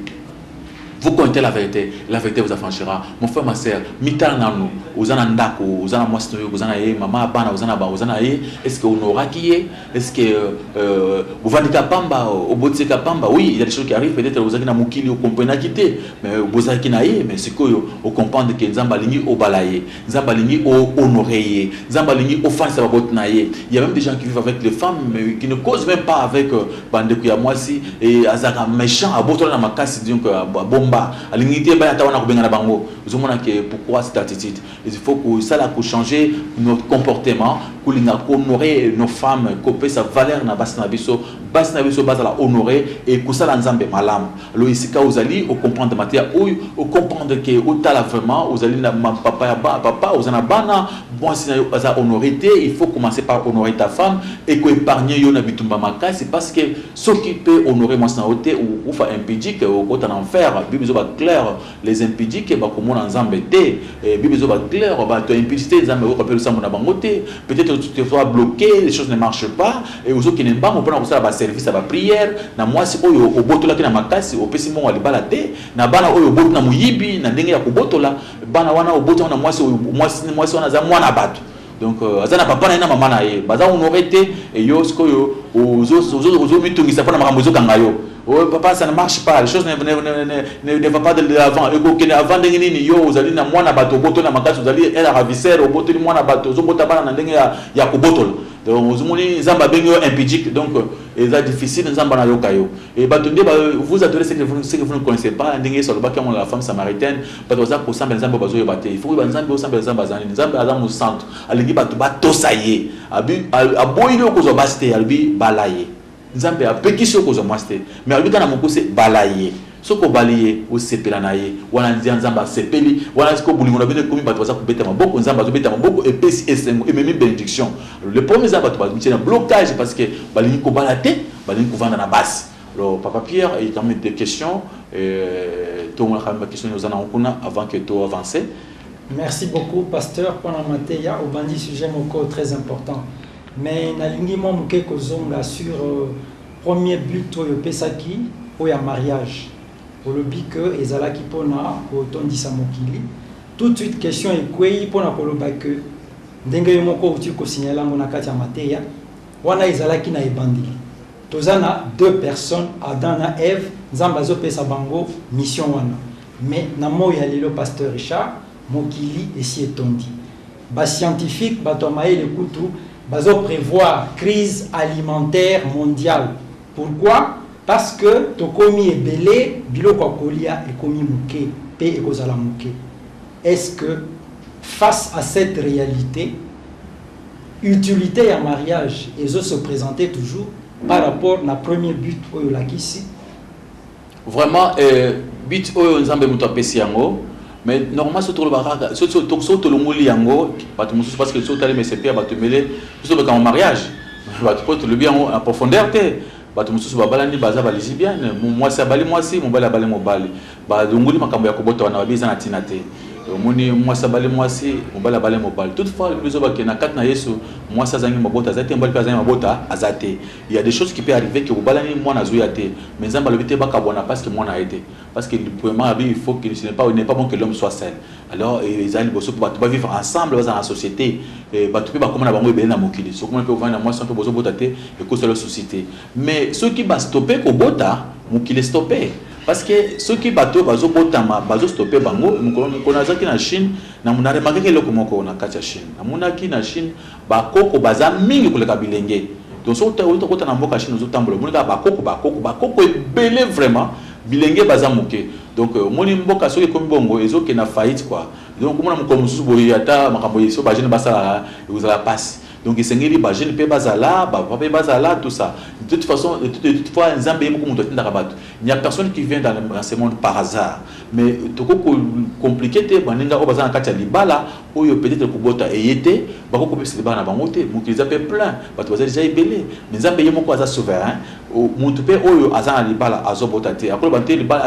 Vous connaissez la vérité vous affranchira. Mon frère, ma soeur, mitangano, uzana ndako, uzana mwasino, uzana ye, mama bana, uzana ye. Est-ce que on aura qui est? Est-ce que vous vendez kapamba, au bout de kapamba? Oui, il y a des choses qui arrivent. Peut-être vous avez na mukili, vous comprenez quitter, mais vous avez qui naïe, mais c'est que vous comprenez que Zambalingi au balaye, Zambalingi au honoré, Zambalingi au fan sabot naïe. Il y a même des gens qui vivent avec les femmes, mais qui ne causent même pas avec Bandekuya Mwasi et Azaka méchant à Botola Makasi, disons que bon. L'unité pourquoi cette attitude? Il faut que ça a changer notre comportement, que honorer nos femmes, que sa valeur na bas na biso bas la honorer et que ça l'ensemble malam. Alors ici quand vous allez au comprendre matière au comprendre que au tala vraiment vous allez na papa vous en a bana bon si ça honorer il faut commencer par honorer ta femme et que épargner yo na bitumba makasi parce que ce qui peut honorer moi sans hôtel ou faire impidique au côté en enfer. Bible va clair les impidiques ba comme on ensemble té Bible va clair ba to impudicité nzambe ko appelle ça mon bangoté peut-être tu te vois bloqué les choses ne marchent pas et aux autres qui n'aiment pas on peut en ça ba service à ba prière na moi si oyo obotola ki na makasi opesi mo wali bala té na bana oyo boto na muyibi na ndenge ya kobotola bana wana oboto na moi si wana za mwana bato donc azana papa na maman na ye baza honoré été et yo sikoyo ozo mitungisa pona makambo zo kanga yo. Oh papa, ça ne marche pas, les choses ne vont pas de l'avant. Avant de venir, yo, vous allez na mwana bato boto na makasi, vous allez être ravisseur, au boto ni mwana bato, zo bota bana na ndenge ya kubotol. Donc vous moni zamba bengo impidique, donc c'est difficile zamba na yokayo. Et bato ndé vous adorez ce que vous ne connaissez pas, ndenge sur le bac la femme samaritaine, bato za ko samba zamba bazo yobate. Il faut que nzambe osamba zamba zani, nzambe azamu centre. Alingi bato bato saye. Abi aboyilo ko zo baste, albi balaye. Nzambe a pekisho ko zo master mais albi kana mokose balaye soko balaye o sepela na ye wana nzamba sepeli wana siko bulingo na bene komi bato baza kubeta maboko nzamba zo beta maboko et pesi esengo et même bénédiction le premier nzamba to bazimiti na blocage parce que balingi ko balate balingi ko vanda na base. Alors papa Pierre, il y a quand même des questions to on a quand même question nous en a avant que tu avances. Merci beaucoup pasteur pour la mateya au bandi sujet moko très important. Mais nalingi mo muke kozonga sur premier but oyo pesaki oya mariage olobi que ezalaki pona kotondisa mokili tout de suite question ekwei pona koloba que ndenge yo moko uti ko signaler ngona kati ya mateya wana ezalaki na ebandeli tozana deux personnes Adam na Ève nzamba zo pesa bango mission wana mais na moya lelo pasteur Richard mokili esi etondi ba scientifique bato maele kutu bazo prévoir crise alimentaire mondiale. Pourquoi? Parce que tokomi ebele biloko kolia ekomi muke pe ekozala muke. Est-ce que face à cette réalité, utilité ya mariage ezo se présenter toujours par rapport na premier but oyo lakisi? Vraiment but oyo nzambe muto apesi yango. Mais normalement surtout le baraka surtout le moli yango parce que surtout les MCP ba te mêler surtout quand mariage ba te le bien en profondeur te ba te mususu ba balani baza ba lesbienne moi ça bali moi si mon bala bali mo bali ba donguli makambo ya kobota wana babiza na tinate moni moi ça bali moi si mon bala bali mo bali toutefois le besoin que na kat na Yesu moi ça zangi mabota azate mbali pa zangi mabota azate il y a des choses qui peut arriver que balani moi na zuya te mais zamba le bité ba kabona parce que moi na été parce que le premier il faut que ce n'est pas bon que l'homme soit seul. Alors ils allaient vivre ensemble dans la société et tu peux pas comment on va na mokili so comment peut vendre moi sans peu besoin botate et que la société mais ceux qui va stopper ko bota mokili stopper parce que ceux qui bateau bazo botama bazo stopper bango mukona zaki na Chine na muna remarquer que loko moko na kacha Chine na muna ki na Chine ba koko baza mingi koleka bilenge donc so to na mboka Chine zo tambola muna ba koko belé vraiment bilenge baza moke donc moni mboka soki komi bongo ezoke na faillite quoi donc mona mokomo susu boye ata makambo yeso ba jeune basala ezala passe donc esengeli ba jeune pe bazala ba papa bazala tout ça de toute façon de toute fois nzambe yemo ko muto tindaka bato il n'y a personne qui vient dans ce monde par hasard mais toko compliqué te baninga o bazana kati ya libala oyo peut-être ko bota eyete ba ko kopesa libala na bango te mokiliza pe plein bato bazali déjà ebele mais nzambe yemo ko aza souverain mutu pe oyo azana libala azobota te akolo bante libala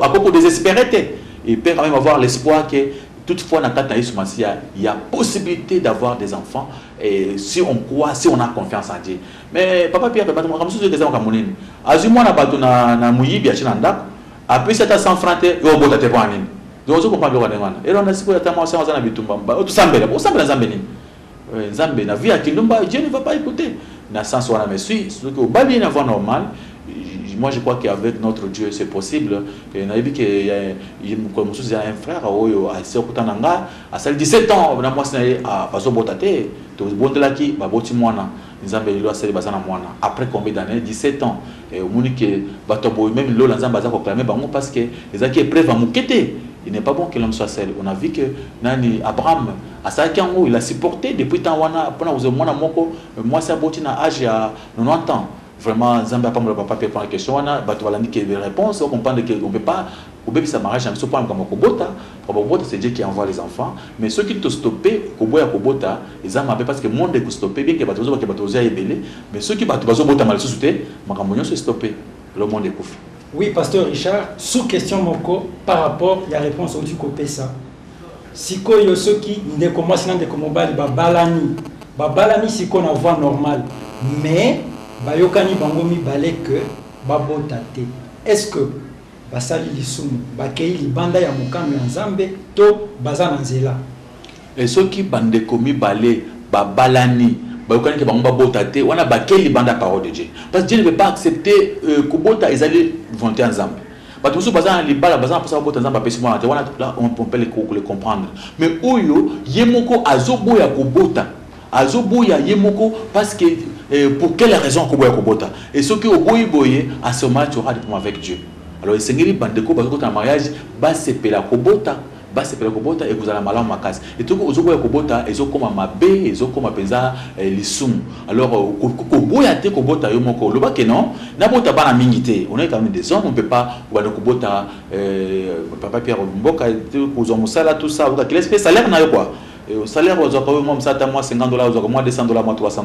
akoko désespéré te et peut quand même avoir l'espoir que toutefois, il y a possibilité d'avoir des enfants et si on croit, si on a confiance en Dieu. Mais papa Pierre, comme ça, des gens comme Azuma na bato na muyibi ya chinanda. Après ça, sans franter, yo bota te kwa nini. Donc on comprend bien wana. Et on a si pour ta moi ça na bitumba. Tout sambela, pour sambela zambeni. Nzambe na vie à Kindumba, Dieu ne va pas écouter. Na sens wana me suit, ce que au bali na voie normale. Moi, je crois qu'avec notre Dieu, c'est possible. Et on a vu qu'il y a un frère, à 17 ans, on a après combien d'années 17 ans. Et même l'eau, parce que les acquis preuve à Moukete. Il n'est pas bon que l'homme soit seul. On a vu que Abraham, à Sakiango, il a supporté depuis tant moi, c'est à âge à 90 ans. Vraiment, Zambia pas me papa pour la question, on a des réponses, on comprend qu'on ne peut pas, au bébé ça mariage, on ne peut pas comme Kobota, c'est Dieu qui envoie les enfants, mais ceux qui te stoppé, Koboya Kobota, ils ont parce que le monde est stoppé, bien que Batozo est belé, mais ceux qui battent Bota mal sous-souté, Makamonion se stoppé, le monde est couvert. Oui, pasteur Richard, sous question Moko, par rapport à la réponse au Dukopé ça. Si ceux qui ne commencent pas à balani, c'est qu'on a voix normale, mais bayokani bangomi balé que babotate. Est-ce que basali lisumu bakei libanda ya mukami ya Nzambe to bazana nzela? Et ceux qui bande komi balé balani bayokani ke bango babota te wana bakeli banda parole de Dieu parce que Dieu ne peut pas accepter kobota ezali volonté ensemble bato mosusu baza na libala baza na posa babota nzambe apesi mwana te wana là on peut le comprendre mais oyo ye moko azoboya kobota azoboya ye moko parce que pour quelle raison koboya kobota et ce que oboyi boye à ce moment tu auras des problèmes avec Dieu alors esengeli bandeko bazokota na mariage basepela kobota basepela kobota et kozala malamu makasi et tout ozoboya kobota ezokoma mabe ezokoma penza lisumu alors koboya te kobota yo moko loba ke non na bota bana mingi te on est quand même des hommes on peut pas bana kobota papa Pierre Mboka kozwa musala tout ça quel espèce salaire na yo quoi au salaire aux autres moi ça moi $50 aux autres moi $200 moi $300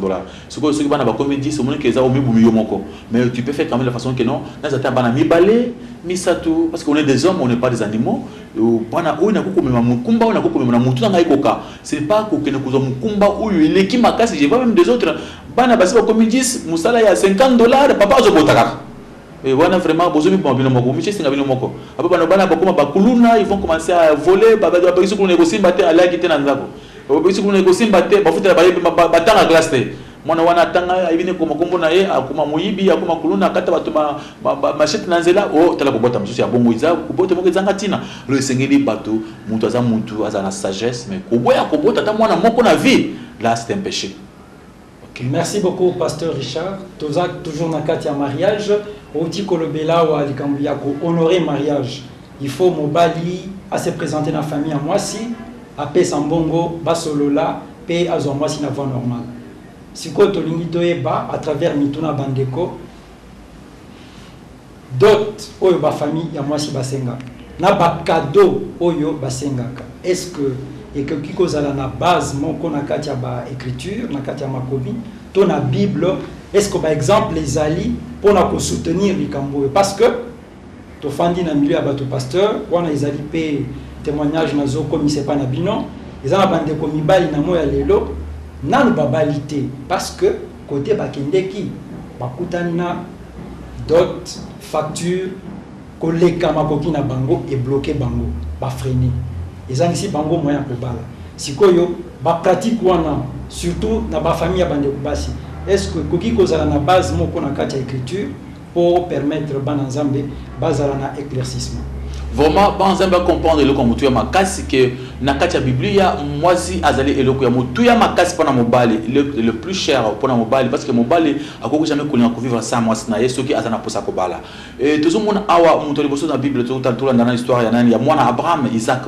ce que ceux qui bana ba comédie c'est mon que ça au mibu yo moko mais tu peux faire quand même de façon que non na ça bana mi balé mi ça tout parce qu'on est des hommes on n'est pas des animaux bana oyo na kokomema mukumba na kokomema na mutu na ikoka c'est pas ko kene kuzo mukumba oyo ileki makasi je vois même des autres bana basi ba comédie musala ya $50 papa zo botaka et voilà vraiment besoin de mobile moko miche singa bino moko aba bana bana bakoma bakuluna ils vont commencer à voler ba biso ko négocier baté ala kité na nzako ba biso ko négocier baté ba futa ba batanga glace te mwana wana tanga ibine ko makombo na ye akoma muyibi akoma kuluna kata bato machete na nzela o tala ko bota mususu ya bongo iza ko bota moko zanga tina le sengeli bato mutu aza na sagesse mais ko boya ko bota ta mwana moko na vie là c'est un péché. Okay. Merci beaucoup Pasteur Richard. Toujours dans le mariage, au Tikolobela ou à Likambuya pour honorer mariage. Il faut mobali à se présenter dans la famille à moi si à paix sambongo basolola paix à moi si na voie normale. Si ko to lingi toyeba à travers mituna bandeko dot oyo ba famille ya moi si basenga. Na ba cadeau oyo basengaka. Est-ce que et que kiko zala na base moko na kati ya ba écriture na kati ya makomi to na Bible est-ce que par exemple les ali pour na ko soutenir likambo parce que to fandi na milieu ya bato pasteur wana ezali pe témoignage na zo comme c'est pas na bino ezana bande ko mibali na moya lelo nanu babalité parce que côté bakendeki bakutani na dot facture koleka makoki na bango et bloquer bango ba freiner ezangisi bango moyen kobala sikoyo ba pratique wana surtout na ba famille ya bande kubasi est-ce que koki kozala na base moko na kati ya écriture pour permettre bana nzambe bazala na éclaircissement vraiment banzamba comprendre le comme tu ma casse que na kati ya biblia mwasi azali eloko ya mutu ya makasi pona mobali le plus cher pona mobali parce que mobali akoko jamais kolinga ko vivre sans mwasi na yeso ki azana posa ko bala et tout monde awa mutu liboso na bible tout tout dans histoire ya nani ya mwana Abraham Isaac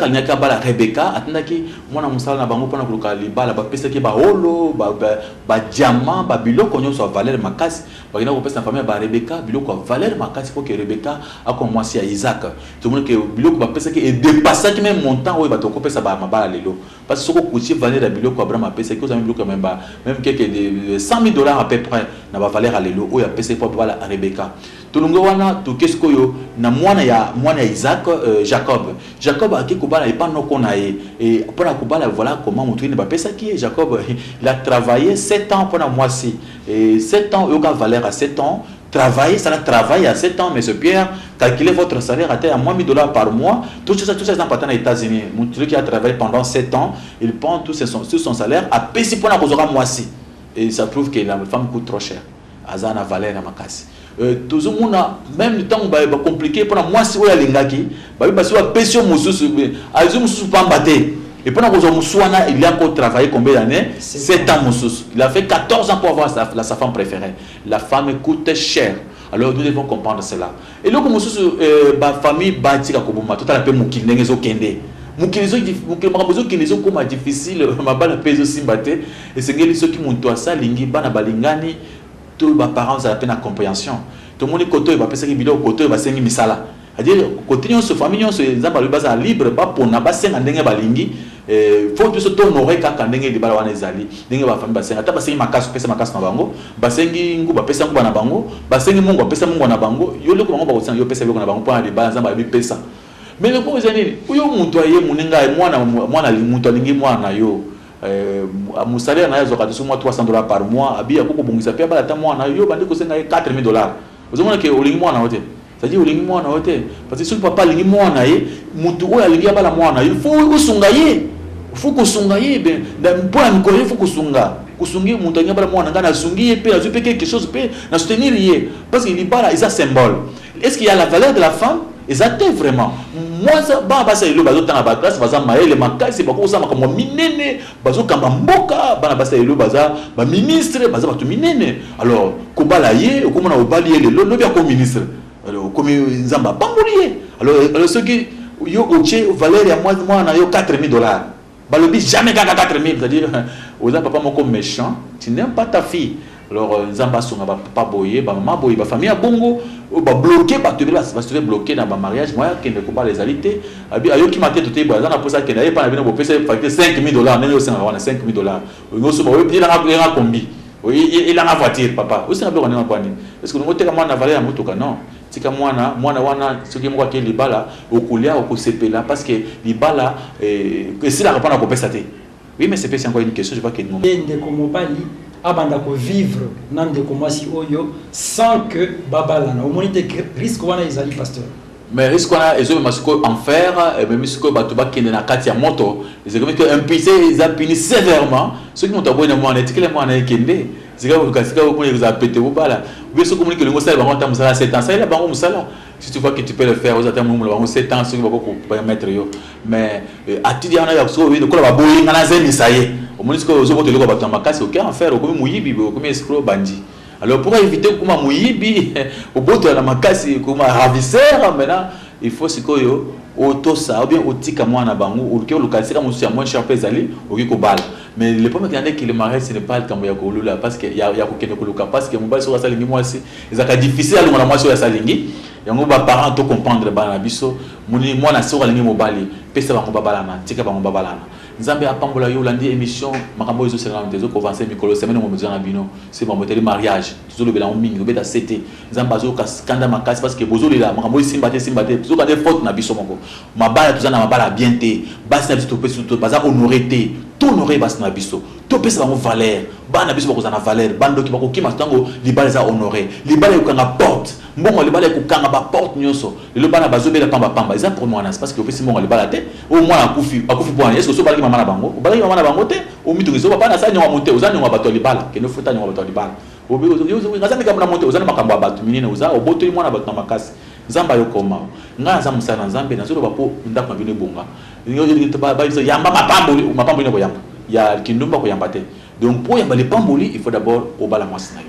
alinyaka bala Rebecca atandaki mwana musala na bango pona kuluka libala ba pesa ki ba holo ba diamant ba biloko nyonso valeur makasi bakina ko pesa na famille ba Rebecca biloko valeur makasi pour que Rebecca akoma mwasi ya Isaac tout le monde que biloko ba pesa ki et dépasser qui même montant oyo bato ko pesa ba mabala lelo parce que soko coûter valeur ya biloko Abraham pesa ki ozami biloko même quelques de $100,000 à peu près na ba valeur lelo oyo pesa pour bala Rebecca tulungo wana to qu'est-ce que yo na mwana ya Isaac Jacob akiko bala et pas noko na et pour la kubala voilà comment montrer ne ba pesa ki Jacob il a travaillé 7 ans pour moi si et 7 ans yo ka valeur à 7 ans travailler, ça travaille à 7 ans, mais ce Pierre, calculez votre salaire à $1,000 par mois. Tout ça est important aux États-Unis. Mon truc qui a travaillé pendant 7 ans, il prend tout son salaire à payer pour la moitié. Et ça prouve que la femme coûte trop cher. Azana valeur à ma casse. Tout le monde, même le temps où c'est compliqué, pour la moitié, il y a l'ingaki, il y a péché moussous, pas batté. Et pendant que il a encore travaillé combien d'années? 7 ans. Il a fait 14 ans pour avoir sa femme préférée. La femme coûte cher. Alors nous devons comprendre cela. Et là, comme la famille bâtit à Kobuma, tout à l'heure, Moukil n'est pas kende. Moukil n'est pas difficile, ma balle pèse aussi batté. Et c'est ceux qui montent à ça, lingi, bana balingani, tous les parents ont la peine à compréhension. Tout le monde est côté, il va penser qu'il est côté, il va s'engager misala. C'est-à-dire, côté de notre famille, nous avons libre, pour n'a pas s'engager balingi. Faut que ce soit honoré quand on est libre à Nezali. N'engage pas famille basenga. T'as basengi makas, pesa makas na bango. Basengi ngu ba pesa ngu na bango. Basengi mungu ba pesa mungu na bango. Yo le ko bango ba kosan yo pesa yo na bango pour aller ba nzamba bi pesa. Mais le ko ezani, uyo muntu aye muninga mwana muntu alingi mwana yo. Mon salaire na yazo katusu moi $300 par mois. Abi ya ko bongisa pe ba ta mwana yo bandi ko senga $4,000. Vous avez que olingi mwana wote. C'est-à-dire olingi mwana wote. Parce que si papa alingi mwana ye, muntu oyo alingi ba la mwana, il faut usunga ye. faut kusunga yebe pour mikolo faut kusunga kusungi muntu anya bala mwana ngana sungi pe azu pe quelque chose pe na soutenir yé parce que libala est un symbole. Est-ce qu'il y a la valeur de la femme? Exactement vraiment. Moi ça ba ça ilo bazo tanga ba classe baza maele makasi ba ko sama comme minene bazo kamba mboka bana ba ça ilo baza ba ministre baza ba to minene. Alors ko bala yé ko mona obali le lo bien comme ministre. Alors comme nzamba pambolier. Alors ce qui yo oche valeur ya moi na yo $4,000. Balobi jamais gaga 4,000, c'est-à-dire aux papa moko méchant, tu n'aimes pas ta fille. Alors nzamba songa ba papa boyer, ba maman boyer, ba famille a bongo, ba bloquer, ba te bloquer dans ba mariage, moi qui ne peut pas les aliter. Ayo qui m'a tête te ba na posa que n'avait pas na bino pesa facture $5,000, nelo senga wana $5,000. Ngoso ba we la na combi. Il a une voiture papa. Aussi na ba na kwani. Est-ce que nous te kama na valeur ya motoka non? Tika mwana wana soki moko ke libala okulia okosepela parce que libala que si la répondre ko pesa te. Oui mais c'est encore une question je vois que non. Ndeko mobali abanda ko vivre na ndeko mwasi oyo sans que babala na omonite risque wana ezali pasteur. Mais risque wana ezo masiko enfer et même siko bato ba kende na kati ya moto c'est comme que impuissé ils a puni sévèrement ceux qui ont abonné moi netikele moi na ekende sika ko les a pété au bala oui ce communique le mosala ba ngota musala 7 ans ça il a bango musala si tu vois que tu peux le faire aux attentes mo bango 7 ans ceux qui va ko permettre yo mais atidi ana ya so oui de ko ba boyi ngana zemi ça y est au moins ce que zo ko te loko ba tamba kasi au cœur enfer au comme muyibi au comme escroc bandi. Alors pour éviter comment muyibi au bout de la makasi comment ravisseur maintenant il faut sikoyo auto ça ou bien otika mwana bango ou que le kasika musu ya moins cher pesali okiko bala. Mais le problème c'est que le mariage ce n'est pas le cambo ya kolula parce que ya ko kende koluka parce que mobali so salingi mwasi ezaka difficile à ngona mwasi ya salingi yango ba parents to comprendre bana biso muni mwana so salingi mobali pesa bango babalana tika bango babalana. Nzambe apambola yo landi émission makambo zo sera ntezo ko avancer mikolo semaine mo mozana bino c'est bon motel mariage toujours le bela en mingi obeta CT nzamba zo ka skanda makasi parce que bozo lela makambo simbate zo ka des fautes na biso moko mabala tuzana mabala bien te basi na biso to peso to baza honorer te to honorer basi na biso to pesa bango valeur bana biso bako zana valeur bando ki bako kima tango libala za honorer libala ko kanga porte mbongo libala ko kanga ba porte nyoso le bana bazo bela pamba ça pour moi parce que opesi mbongo libala te au moins akufi pour est-ce que so bala mama na bango bala mama na bango te o mitungizo papa na sa nyonga monte ozani nyonga bato libala ke no futa nyonga bato libala obi ngazami kama na monte ozani makambo bato minene oza oboto mwana bato na makasi nzamba yo koma nga za musana nzambe na zolo bapo ndako na bino bonga ba yamba mapambo ne ko yamba ya kindumba ko yamba te donc pour yamba les pamboli il faut d'abord au bala mwasi na yo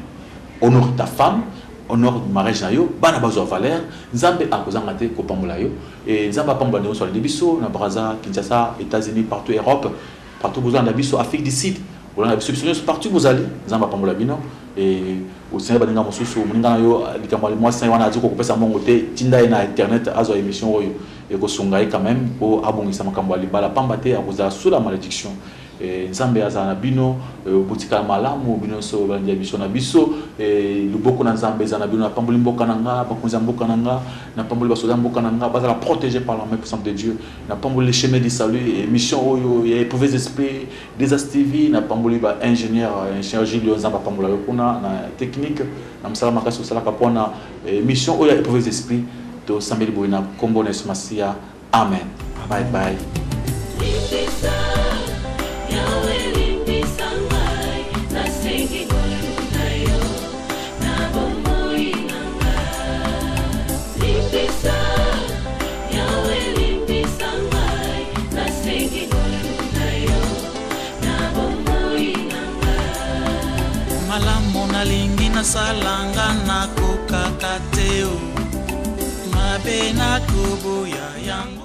honore ta femme honore mariage na yo bana bazo valeur nzambe akozanga te ko pambola yo et nzamba pambola no sur les biso na Brazza Kinshasa États-Unis partout Europe partout besoin na biso Afrique du Sud on a substitution partout vous allez nzamba pambola bino et au sein baninga mosusu moninga yo likambo le mwasi wana aziko ko pesa mongo te tinda na internet azo émission oyo et ko sungai quand même pour abongisa makambo libala pamba te akoza sous la malédiction nzambe azana bino botika malamu bino so bandia biso na biso luboko na nzambe azana bino na pamboli mboka nanga bakonza mboka nanga na pamboli basoda mboka nanga bazala protégé par la main puissante de Dieu na pamboli les chemins du salut et mission oyo ya éprouver esprits des astivi na pamboli ba ingénieur Julio nzamba pambola kuna na technique na msala makasi sala kapona mission oyo ya éprouver esprits to sambeli boina kombo na Masia amen bye bye. Malamu nalingi na salanga na kukakateo mabe na kubuya yangu